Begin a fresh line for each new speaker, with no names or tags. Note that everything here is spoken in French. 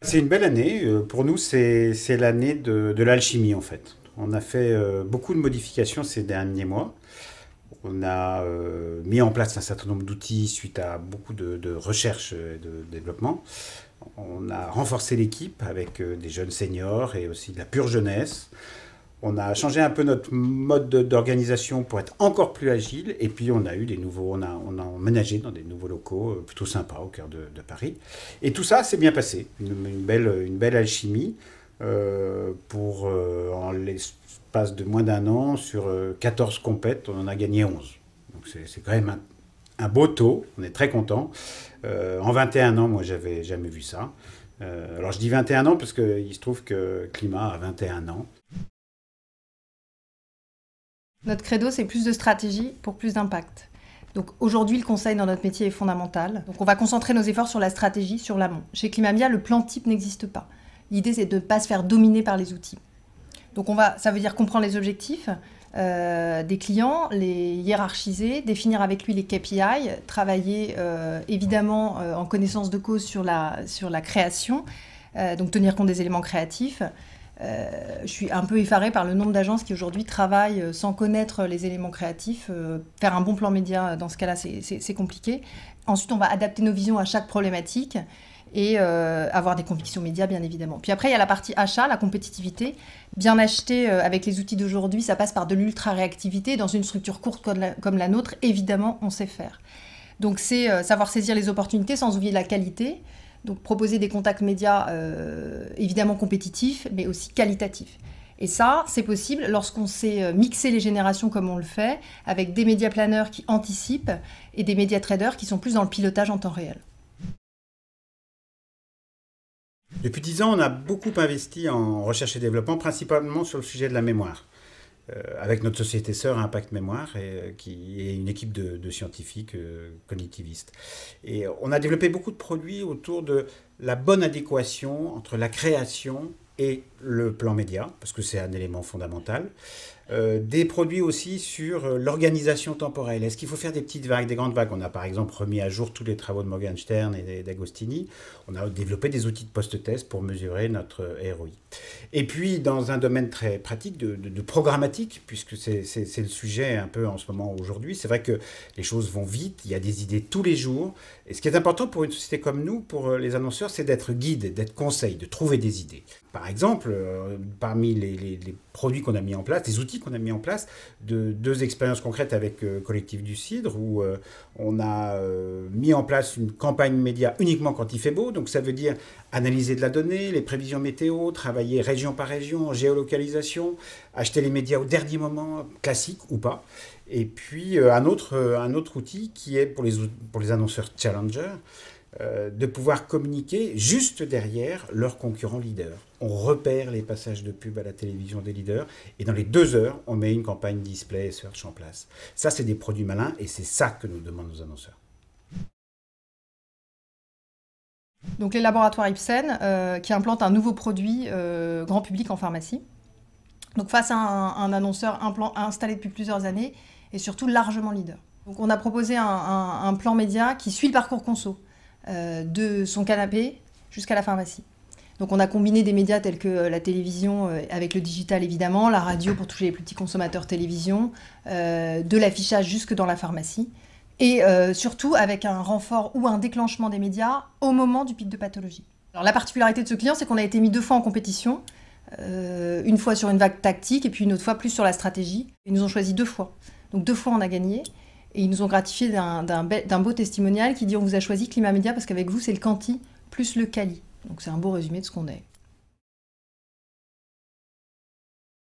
C'est une belle année. Pour nous, c'est l'année de l'alchimie, en fait. On a fait beaucoup de modifications ces derniers mois. On a mis en place un certain nombre d'outils suite à beaucoup de recherche et de développement. On a renforcé l'équipe avec des jeunes seniors et aussi de la pure jeunesse. On a changé un peu notre mode d'organisation pour être encore plus agile. Et puis on a eu des nouveaux, on a emménagé dans des nouveaux locaux plutôt sympas au cœur de Paris. Et tout ça s'est bien passé. Une belle alchimie en l'espace de moins d'un an, sur 14 compètes, on en a gagné 11. Donc c'est quand même un beau taux. On est très content. En 21 ans, moi, j'avais jamais vu ça. Alors je dis 21 ans parce qu'il se trouve que Climat a 21 ans.
Notre credo, c'est plus de stratégie pour plus d'impact. Donc aujourd'hui, le conseil dans notre métier est fondamental. Donc on va concentrer nos efforts sur la stratégie, sur l'amont. Chez Climamia, le plan type n'existe pas. L'idée, c'est de ne pas se faire dominer par les outils. Donc ça veut dire comprendre les objectifs des clients, les hiérarchiser, définir avec lui les KPI, travailler évidemment en connaissance de cause sur la création, donc tenir compte des éléments créatifs. Je suis un peu effarée par le nombre d'agences qui aujourd'hui travaillent sans connaître les éléments créatifs. Faire un bon plan média, dans ce cas-là, c'est compliqué. Ensuite, on va adapter nos visions à chaque problématique et avoir des convictions médias, bien évidemment. Puis après, il y a la partie achat, la compétitivité. Bien acheter avec les outils d'aujourd'hui, ça passe par de l'ultra-réactivité. Dans une structure courte comme la nôtre, évidemment, on sait faire. Donc c'est savoir saisir les opportunités sans oublier la qualité. Donc proposer des contacts médias évidemment compétitifs, mais aussi qualitatifs. Et ça, c'est possible lorsqu'on sait mixer les générations comme on le fait, avec des médias planeurs qui anticipent et des médias traders qui sont plus dans le pilotage en temps réel.
Depuis 10 ans, on a beaucoup investi en recherche et développement, principalement sur le sujet de la mémoire. Avec notre société sœur Impact Mémoire, qui est une équipe de scientifiques cognitivistes. Et on a développé beaucoup de produits autour de la bonne adéquation entre la création et le plan média, parce que c'est un élément fondamental. Des produits aussi sur l'organisation temporelle. Est-ce qu'il faut faire des petites vagues, des grandes vagues? On a par exemple remis à jour tous les travaux de Morgenstern et d'Agostini. On a développé des outils de post-test pour mesurer notre ROI. Et puis dans un domaine très pratique de programmatique, puisque c'est le sujet un peu en ce moment aujourd'hui, c'est vrai que les choses vont vite, il y a des idées tous les jours. Et ce qui est important pour une société comme nous, pour les annonceurs, c'est d'être guide, d'être conseil, de trouver des idées. Par exemple, parmi les produits qu'on a mis en place, des outils qu'on a mis en place, deux expériences concrètes avec Collectif du Cidre, où on a mis en place une campagne média uniquement quand il fait beau. Donc ça veut dire analyser de la donnée, les prévisions météo, travailler région par région, géolocalisation, acheter les médias au dernier moment, classique ou pas. Et puis un autre outil qui est pour les annonceurs challenger, de pouvoir communiquer juste derrière leurs concurrents leaders. On repère les passages de pub à la télévision des leaders et dans les 2 heures, on met une campagne display et search en place. Ça, c'est des produits malins et c'est ça que nous demandent nos annonceurs.
Donc les laboratoires Ipsen qui implantent un nouveau produit grand public en pharmacie. Donc face à un annonceur installé depuis plusieurs années et surtout largement leader. Donc on a proposé un plan média qui suit le parcours conso. De son canapé jusqu'à la pharmacie. Donc on a combiné des médias tels que la télévision avec le digital évidemment, la radio pour toucher les plus petits consommateurs télévision, de l'affichage jusque dans la pharmacie, et surtout avec un renfort ou un déclenchement des médias au moment du pic de pathologie. Alors la particularité de ce client, c'est qu'on a été mis 2 fois en compétition, une fois sur une vague tactique et puis une autre fois plus sur la stratégie. Ils nous ont choisi 2 fois. Donc 2 fois on a gagné. Et ils nous ont gratifié d'un beau testimonial qui dit « On vous a choisi Climat Média parce qu'avec vous, c'est le quanti plus le quali ». Donc c'est un beau résumé de ce qu'on est.